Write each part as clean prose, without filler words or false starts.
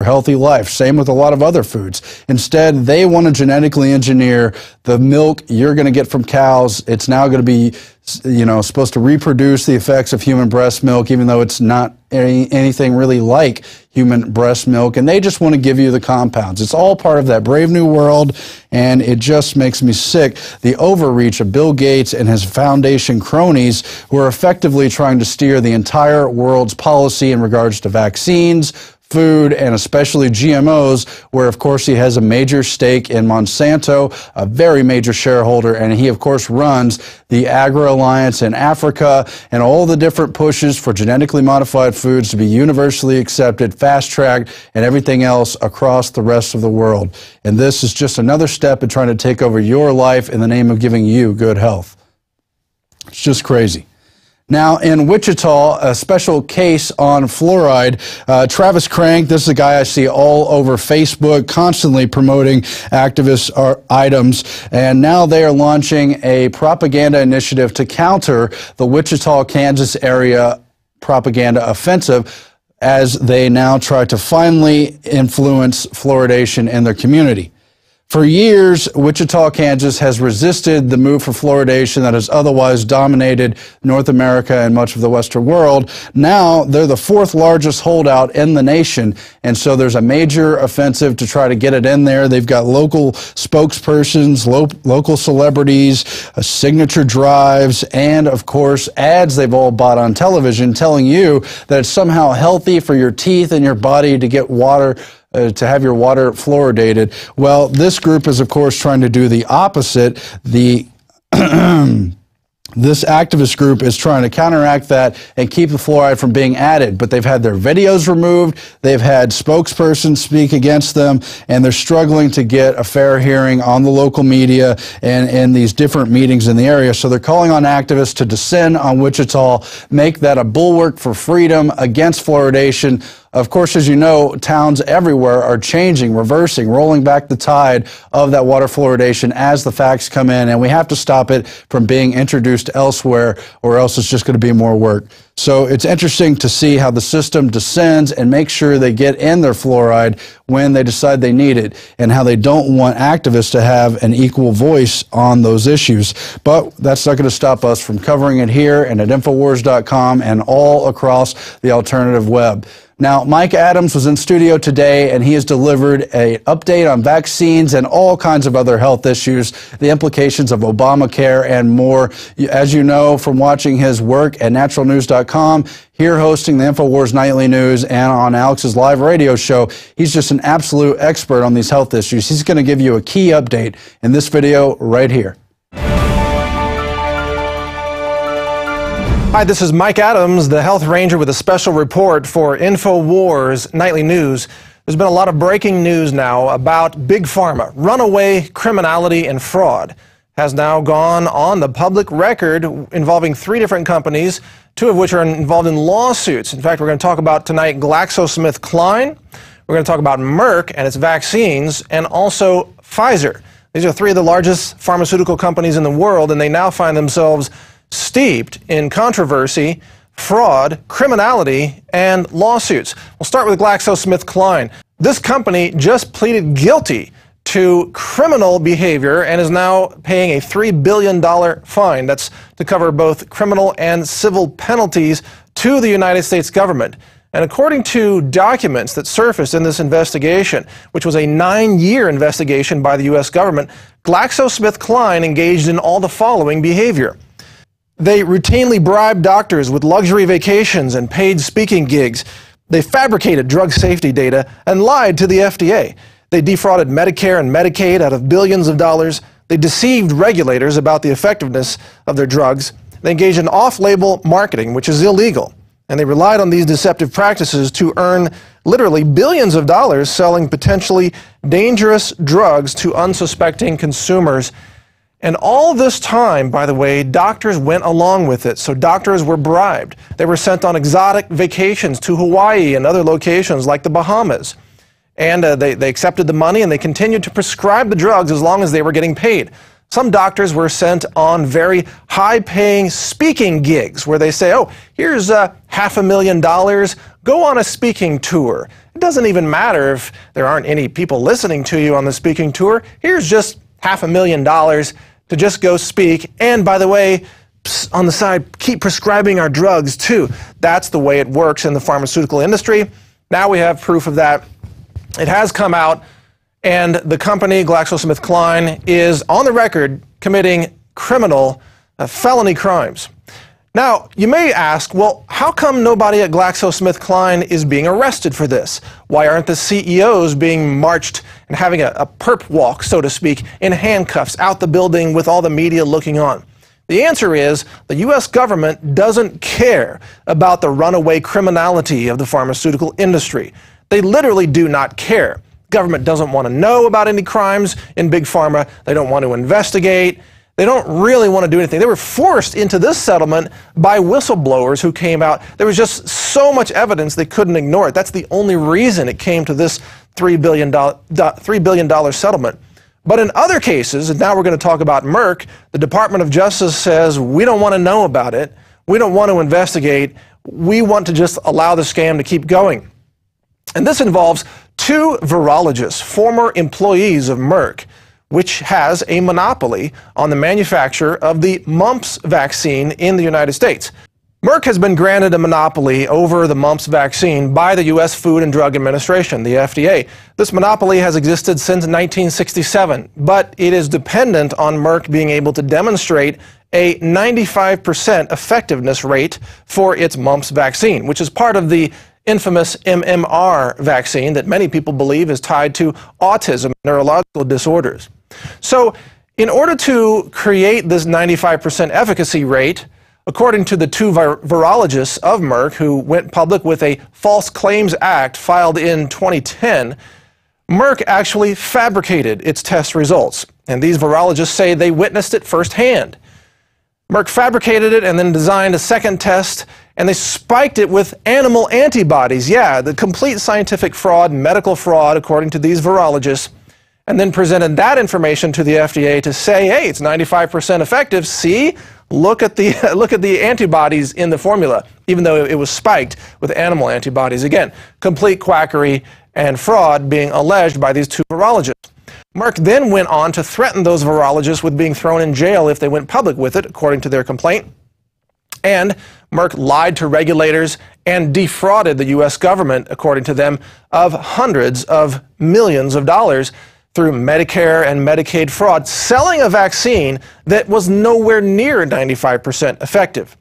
healthy life. Same with a lot of other foods. Instead, they want to genetically engineer the milk you're going to get from cows. It's now going to be, supposed to reproduce the effects of human breast milk, even though it's not anything really like human breast milk. And they just want to give you the compounds. It's all part of that brave new world, and it just makes me sick. The overreach of Bill Gates and his foundation cronies, who are effectively trying to steer the entire world's policy in regards to vaccines, food, and especially GMOs, where, of course, he has a major stake in Monsanto, a very major shareholder, and he, of course, runs the Agri-Alliance in Africa and all the different pushes for genetically modified foods to be universally accepted, fast-tracked, and everything else across the rest of the world. And this is just another step in trying to take over your life in the name of giving you good health. It's just crazy. Now, in Wichita, a special case on fluoride. Travis Crank, this is a guy I see all over Facebook, constantly promoting activist items, and now they are launching a propaganda initiative to counter the Wichita, Kansas area propaganda offensive as they now try to finally influence fluoridation in their community. For years, Wichita, Kansas has resisted the move for fluoridation that has otherwise dominated North America and much of the Western world. Now, they're the fourth largest holdout in the nation, and so there's a major offensive to try to get it in there. They've got local spokespersons, local celebrities, signature drives, and, of course, ads they've all bought on television telling you that it's somehow healthy for your teeth and your body to get water, to have your water fluoridated. Well, this group is, of course, trying to do the opposite. This activist group is trying to counteract that and keep the fluoride from being added, but they've had their videos removed, they've had spokespersons speak against them, and they're struggling to get a fair hearing on the local media and in these different meetings in the area. So they're calling on activists to descend on Wichita, make that a bulwark for freedom against fluoridation. Of course, as you know, towns everywhere are changing, reversing, rolling back the tide of that water fluoridation as the facts come in, and we have to stop it from being introduced elsewhere, or else it's just going to be more work. So it's interesting to see how the system descends and makes sure they get in their fluoride when they decide they need it, and how they don't want activists to have an equal voice on those issues. But that's not going to stop us from covering it here and at INFOWARS.com and all across the alternative web. Now, Mike Adams was in studio today, and he has delivered an update on vaccines and all kinds of other health issues, the implications of Obamacare, and more. As you know from watching his work at naturalnews.com, here hosting the InfoWars Nightly News, and on Alex's live radio show, he's just an absolute expert on these health issues. He's going to give you a key update in this video right here. Hi, this is Mike Adams, the Health Ranger, with a special report for InfoWars Nightly News. There's been a lot of breaking news now about Big Pharma. Runaway criminality and fraud has now gone on the public record, involving 3 different companies, 2 of which are involved in lawsuits. In fact, we're going to talk about tonight GlaxoSmithKline. We're going to talk about Merck and its vaccines, and also Pfizer. These are 3 of the largest pharmaceutical companies in the world, and they now find themselves steeped in controversy, fraud, criminality, and lawsuits. We'll start with GlaxoSmithKline. This company just pleaded guilty to criminal behavior and is now paying a $3 billion fine. That's to cover both criminal and civil penalties to the United States government. And according to documents that surfaced in this investigation, which was a 9-year investigation by the U.S. government, GlaxoSmithKline engaged in all the following behavior. They routinely bribed doctors with luxury vacations and paid speaking gigs. They fabricated drug safety data and lied to the FDA. They defrauded Medicare and Medicaid out of billions of dollars. They deceived regulators about the effectiveness of their drugs. They engaged in off-label marketing, which is illegal. And they relied on these deceptive practices to earn literally billions of dollars selling potentially dangerous drugs to unsuspecting consumers. And all this time, by the way, doctors went along with it. So doctors were bribed. They were sent on exotic vacations to Hawaii and other locations like the Bahamas. And they accepted the money, and they continued to prescribe the drugs as long as they were getting paid. Some doctors were sent on very high-paying speaking gigs where they say, oh, here's $500,000, go on a speaking tour. It doesn't even matter if there aren't any people listening to you on the speaking tour. Here's just $500,000 to just go speak. And by the way, on the side, keep prescribing our drugs too. That's the way it works in the pharmaceutical industry. Now we have proof of that. It has come out, and the company, GlaxoSmithKline, is on the record committing criminal felony crimes. Now, you may ask, well, how come nobody at GlaxoSmithKline is being arrested for this? Why aren't the CEOs being marched and having a perp walk, so to speak, in handcuffs out the building with all the media looking on? The answer is the U.S. government doesn't care about the runaway criminality of the pharmaceutical industry. They literally do not care. Government doesn't want to know about any crimes in Big Pharma. They don't want to investigate. They don't really want to do anything. They were forced into this settlement by whistleblowers who came out. There was just so much evidence they couldn't ignore it. That's the only reason it came to this $3 billion settlement. But in other cases, and now we're going to talk about Merck, the Department of Justice says, we don't want to know about it. We don't want to investigate. We want to just allow the scam to keep going. And this involves two virologists, former employees of Merck, which has a monopoly on the manufacture of the mumps vaccine in the United States. Merck has been granted a monopoly over the mumps vaccine by the U.S. Food and Drug Administration, the FDA. This monopoly has existed since 1967, but it is dependent on Merck being able to demonstrate a 95% effectiveness rate for its mumps vaccine, which is part of the infamous MMR vaccine that many people believe is tied to autism and neurological disorders. So in order to create this 95% efficacy rate, according to the two virologists of Merck who went public with a False Claims Act filed in 2010, Merck actually fabricated its test results. And these virologists say they witnessed it firsthand. Merck fabricated it and then designed a second test, and they spiked it with animal antibodies. Yeah, the complete scientific fraud, medical fraud, according to these virologists, and then presented that information to the FDA to say, hey, it's 95% effective. See, look at the antibodies in the formula, even though it was spiked with animal antibodies. Again, complete quackery and fraud being alleged by these two virologists. Merck then went on to threaten those virologists with being thrown in jail if they went public with it, according to their complaint. And Merck lied to regulators and defrauded the U.S. government, according to them, of hundreds of millions of dollars through Medicare and Medicaid fraud, selling a vaccine that was nowhere near 95% effective.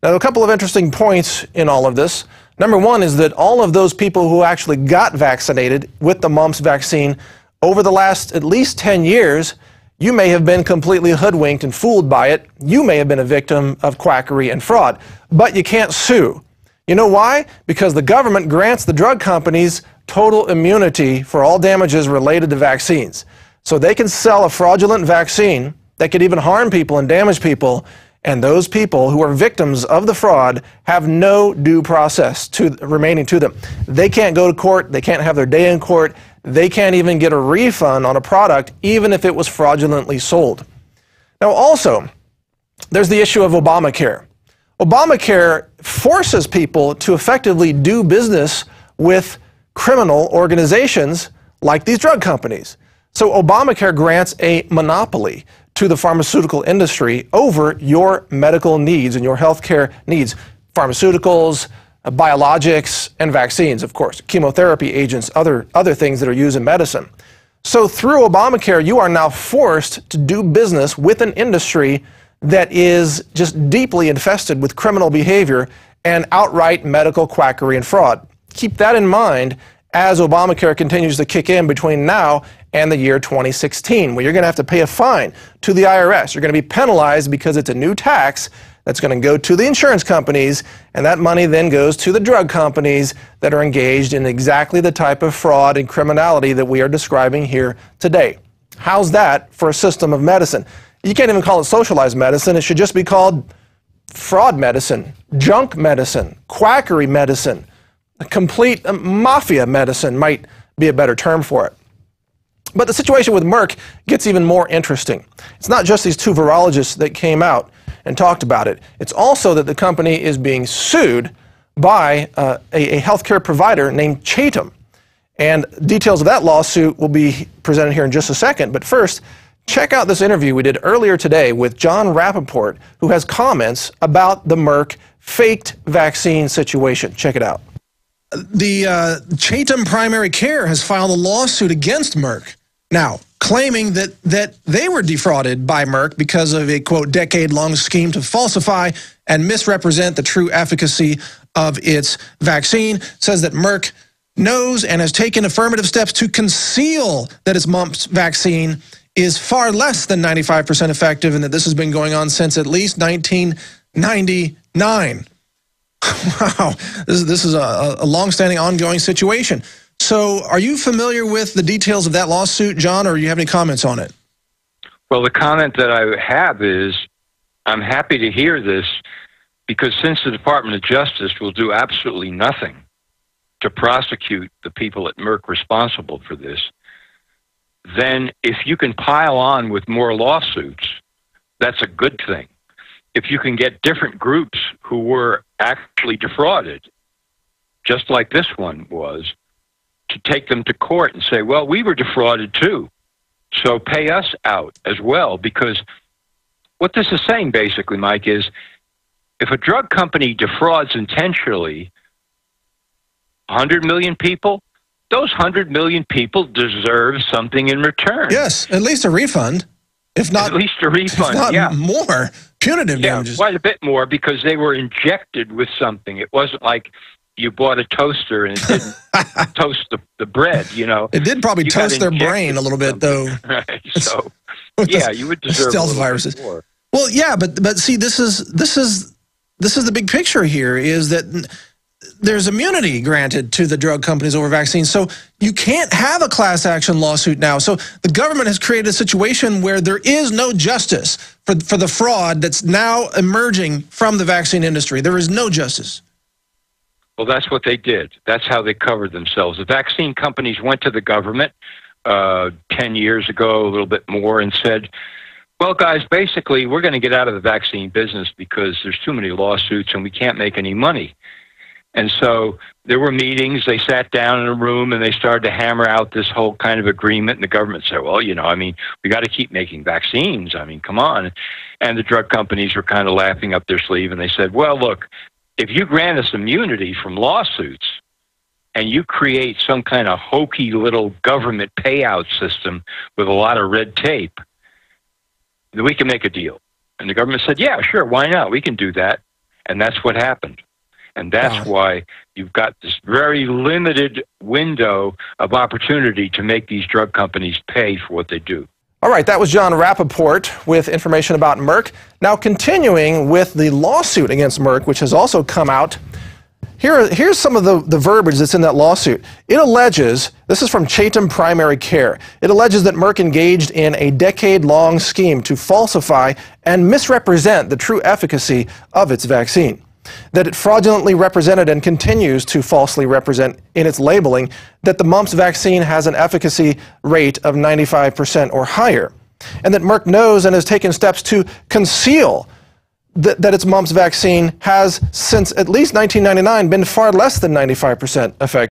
Now, a couple of interesting points in all of this. Number one is that all of those people who actually got vaccinated with the mumps vaccine over the last at least 10 years, you may have been completely hoodwinked and fooled by it. You may have been a victim of quackery and fraud, but you can't sue. You know why? Because the government grants the drug companies total immunity for all damages related to vaccines. So they can sell a fraudulent vaccine that could even harm people and damage people, and those people who are victims of the fraud have no due process remaining to them. They can't go to court. They can't have their day in court. They can't even get a refund on a product, even if it was fraudulently sold. Now also, there's the issue of Obamacare. Obamacare forces people to effectively do business with criminal organizations like these drug companies. So Obamacare grants a monopoly to the pharmaceutical industry over your medical needs and your healthcare needs. Pharmaceuticals, biologics, and vaccines, of course, chemotherapy agents, other things that are used in medicine. So through Obamacare, you are now forced to do business with an industry that is just deeply infested with criminal behavior and outright medical quackery and fraud. Keep that in mind as Obamacare continues to kick in between now and the year 2016, where you're going to have to pay a fine to the IRS. You're going to be penalized because it's a new tax that's going to go to the insurance companies, and that money then goes to the drug companies that are engaged in exactly the type of fraud and criminality that we are describing here today. How's that for a system of medicine? You can't even call it socialized medicine. It should just be called fraud medicine, junk medicine, quackery medicine. A complete mafia medicine might be a better term for it. But the situation with Merck gets even more interesting. It's not just these two virologists that came out and talked about it. It's also that the company is being sued by a healthcare provider named Chatham. And details of that lawsuit will be presented here in just a second. But first, check out this interview we did earlier today with John Rappaport, who has comments about the Merck faked vaccine situation. Check it out. The Chatham Primary Care has filed a lawsuit against Merck now, claiming that they were defrauded by Merck because of a, quote, decade-long scheme to falsify and misrepresent the true efficacy of its vaccine. Says that Merck knows and has taken affirmative steps to conceal that this mumps vaccine is far less than 95% effective, and that this has been going on since at least 1999. Wow, this is a long-standing, ongoing situation. So are you familiar with the details of that lawsuit, John, or do you have any comments on it? Well, the comment that I have is I'm happy to hear this, because since the Department of Justice will do absolutely nothing to prosecute the people at Merck responsible for this, then if you can pile on with more lawsuits, that's a good thing. If you can get different groups who were actually defrauded, just like this one was, to take them to court and say, well, we were defrauded too, so pay us out as well. Because what this is saying basically, Mike, is if a drug company defrauds intentionally 100 million people, those 100 million people deserve something in return. Yes, at least a refund, if not at least a refund. If not yeah, more punitive damages. Quite a bit more, because they were injected with something. It wasn't like you bought a toaster and it didn't toast the bread. You know, it did probably toast their brain a little bit, though. Right. So yeah, you would deserve stealth a viruses. Bit more. Well, yeah, but see, this is the big picture here, is that there's immunity granted to the drug companies over vaccines. So you can't have a class action lawsuit now. So the government has created a situation where there is no justice for the fraud that's now emerging from the vaccine industry. There is no justice. Well, that's what they did. That's how they covered themselves. The vaccine companies went to the government 10 years ago, a little bit more, and said, well, guys, basically, we're going to get out of the vaccine business because there's too many lawsuits and we can't make any money. And so there were meetings. They sat down in a room and they started to hammer out this whole kind of agreement. And the government said, well, you know, I mean, we got to keep making vaccines. I mean, come on. And the drug companies were kind of laughing up their sleeve. And they said, well, look, if you grant us immunity from lawsuits and you create some kind of hokey little government payout system with a lot of red tape, then we can make a deal. And the government said, yeah, sure, why not? We can do that. And that's what happened. And that's why you've got this very limited window of opportunity to make these drug companies pay for what they do. All right, that was John Rappaport with information about Merck. Now, continuing with the lawsuit against Merck, which has also come out, here's some of the verbiage that's in that lawsuit. It alleges, this is from Chatham Primary Care, it alleges that Merck engaged in a decade-long scheme to falsify and misrepresent the true efficacy of its vaccine. That it fraudulently represented and continues to falsely represent in its labeling that the mumps vaccine has an efficacy rate of 95% or higher, and that Merck knows and has taken steps to conceal that its mumps vaccine has, since at least 1999, been far less than 95% effective.